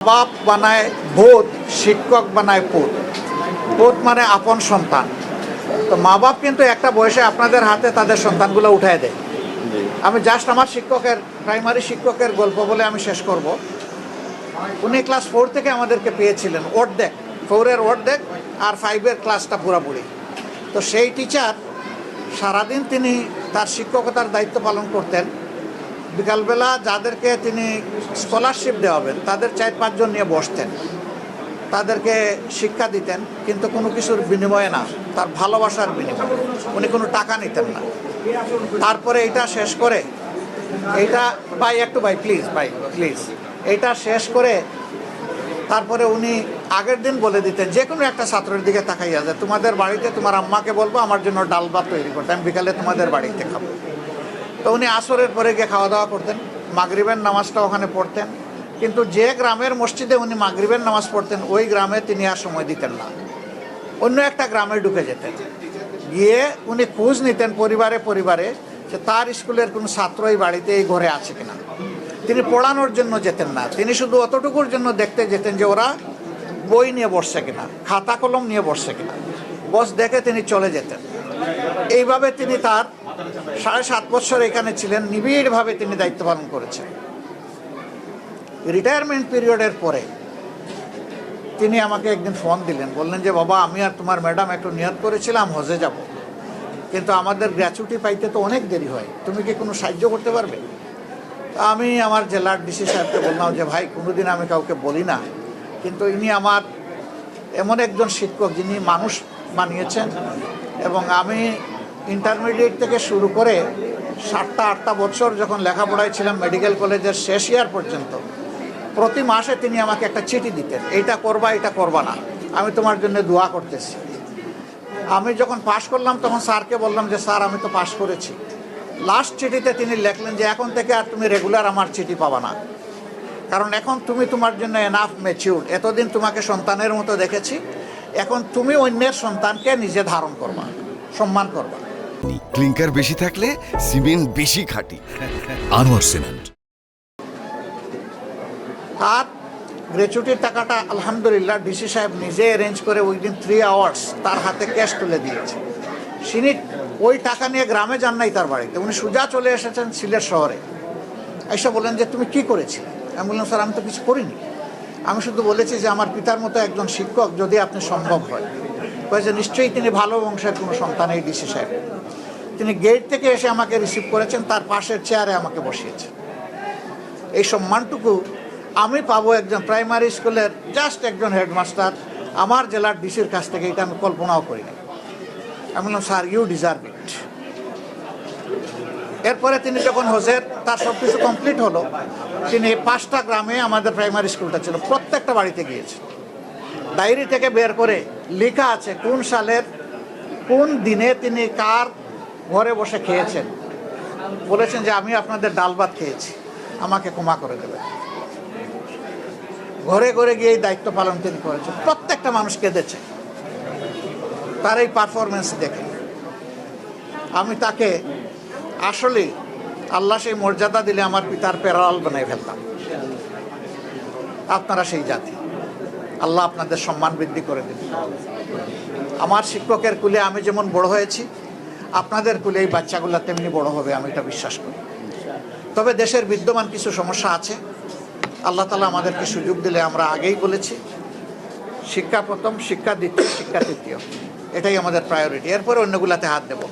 বাপ বানায় ভূত, শিক্ষক বানায় পুত। পুত মানে আপন সন্তান। তো মা বাপ কিন্তু একটা বয়সে আপনাদের হাতে তাদের সন্তানগুলো উঠায় দেয়। আমি জাস্ট আমার শিক্ষকের, প্রাইমারি শিক্ষকের গল্প বলে আমি শেষ করব। উনি ক্লাস 4 থেকে আমাদেরকে পেয়েছিলেন, অর্ধেক 4-এর অর্ধেক আর 5-এর ক্লাসটা পুরাপুরি। তো সেই টিচার সারাদিন তিনি তার শিক্ষকতার দায়িত্ব পালন করতেন। বিকালবেলা যাদেরকে তিনি স্কলারশিপ দেওয়াবেন তাদের 4-5 জন নিয়ে বসতেন, তাদেরকে শিক্ষা দিতেন, কিন্তু কোনো কিছুর বিনিময়ে না, তার ভালোবাসার বিনিময়ে। উনি কোনো টাকা নিতেন না। তারপরে এইটা শেষ করে, এইটা ভাই প্লিজ এইটা শেষ করে তারপরে উনি আগের দিন বলে দিতেন যে কোনো একটা ছাত্রের দিকে তাকাইয়া যে তোমাদের বাড়িতে তোমার আম্মাকে বলবো আমার জন্য ডাল ভাত তৈরি করতে, আমি বিকালে তোমাদের বাড়িতে খাবো। তো উনি আসরের পরে গিয়ে খাওয়া দাওয়া করতেন, মাগরিবের নামাজটা ওখানে পড়তেন। কিন্তু যে গ্রামের মসজিদে উনি মাগরিবের নামাজ পড়তেন ওই গ্রামে তিনি আর সময় দিতেন না, অন্য একটা গ্রামে ঢুকে যেতেন। গিয়ে উনি খোঁজ নিতেন পরিবারে যে তার স্কুলের কোনো ছাত্র এই বাড়িতে, এই ঘরে আছে কিনা। তিনি পড়ানোর জন্য যেতেন না, তিনি শুধু অতটুকুর জন্য দেখতে যেতেন যে ওরা বই নিয়ে বসছে কিনা, খাতা কলম নিয়ে বসছে কিনা। বস দেখে তিনি চলে যেতেন। এইভাবে তিনি তার 7.5 বছর এখানে ছিলেন, নিবিড়ভাবে তিনি দায়িত্ব পালন করেছেন। রিটায়ারমেন্ট পিরিয়ডের পরে তিনি আমাকে একদিন ফোন দিলেন, বললেন যে বাবা আমি আর তোমার ম্যাডাম একটু নিয়ত করেছিলাম হজে যাব, কিন্তু আমাদের গ্র্যাচুইটি পাইতে তো অনেক দেরি হয়, তুমি কি কোনো সাহায্য করতে পারবে? আমি আমার জেলার ডিসি সাহেবকে বললাম যে ভাই কোনোদিন আমি কাউকে বলি না, কিন্তু ইনি আমার এমন একজন শিক্ষক যিনি মানুষ বানিয়েছেন। এবং আমি ইন্টারমিডিয়েট থেকে শুরু করে 7-8 বছর যখন লেখাপড়ায় ছিলাম মেডিকেল কলেজের শেষ ইয়ার পর্যন্ত, প্রতি মাসে তিনি আমাকে একটা চিঠি দিতেন, এইটা করবা এটা করবা না, আমি তোমার জন্য দোয়া করতেছি। আমি যখন পাশ করলাম তখন স্যারকে বললাম যে স্যার আমি তো পাশ করেছি। লাস্ট চিঠিতে তিনি লিখলেন যে এখন থেকে আর তুমি রেগুলার আমার চিঠি পাবা না, কারণ এখন তুমি তোমার জন্য এনাফ ম্যাচিউরড, এতদিন তোমাকে সন্তানের মতো দেখেছি, এখন তুমি অন্যের সন্তানকে নিজে ধারণ করবা, সম্মান করবা। ক্লিংকার বেশি থাকলে সিমেন্ট বেশি খাঁটি। আনোয়ার সিমেন্ট। আর গ্র্যাচুইটির টাকাটা আলহামদুলিল্লাহ ডিসি সাহেব নিজে অ্যারেঞ্জ করে ওই দিন 3 আওয়ার্স তার হাতে ক্যাশ তুলে দিয়েছে। তিনি ওই টাকা নিয়ে গ্রামে যান নাই তার বাড়িতে, উনি সোজা চলে এসেছেন সিলেট শহরে। এসে বলেন যে তুমি কি করেছিলে? আমি বললাম স্যার আমি তো কিছু করিনি, আমি শুধু বলেছি যে আমার পিতার মতো একজন শিক্ষক যদি আপনি সম্ভব হয়। বলেছে নিশ্চয়ই তিনি ভালো বংশের কোনো সন্তান এই ডিসি সাহেব। তিনি গেট থেকে এসে আমাকে রিসিভ করেছেন, তার পাশের চেয়ারে আমাকে বসিয়েছেন। এই সম্মানটুকু আমি পাবো একজন প্রাইমারি স্কুলের জাস্ট একজন হেডমাস্টার আমার জেলার ডিসির কাছ থেকে, এটা আমি কল্পনাও করিনি। আমি বললাম স্যার ইউ ডিজার্ভ ইট। এরপরে তিনি যখন হজের তার সব কিছু কমপ্লিট হলো, তিনি 5টা গ্রামে আমাদের প্রাইমারি স্কুলটা ছিল, প্রত্যেকটা বাড়িতে গিয়েছেন। ডায়েরি থেকে বের করে লেখা আছে কোন সালের কোন দিনে তিনি কার ঘরে বসে খেয়েছেন। বলেছেন যে আমি আপনাদের ডাল ভাত খেয়েছি, আমাকে ক্ষমা করে দেবেন। ঘরে ঘরে গিয়ে এই দায়িত্ব পালন তিনি করেছেন। প্রত্যেকটা মানুষ কেঁদেছে তার এই পারফরমেন্স দেখে। আমি তাকে আসলে আল্লাহ সেই মর্যাদা দিলে আমার পিতার প্যারাল বানাই ফেলতাম। আপনারা সেই জাতি, আল্লাহ আপনাদের সম্মান বৃদ্ধি করে দিন। আমার শিক্ষকের কুলে আমি যেমন বড় হয়েছি, আপনাদের কুলে এই বাচ্চাগুলো তেমনি বড় হবে, আমি এটা বিশ্বাস করি। তবে দেশের বিদ্যমান কিছু সমস্যা আছে, আল্লাহ তাআলা আমাদেরকে সুযোগ দিলে, আমরা আগেই বলেছি শিক্ষা প্রথম, শিক্ষা দ্বিতীয়, শিক্ষা তৃতীয়, এটাই আমাদের প্রায়োরিটি। এরপরে অন্যগুলাতে হাত দেব।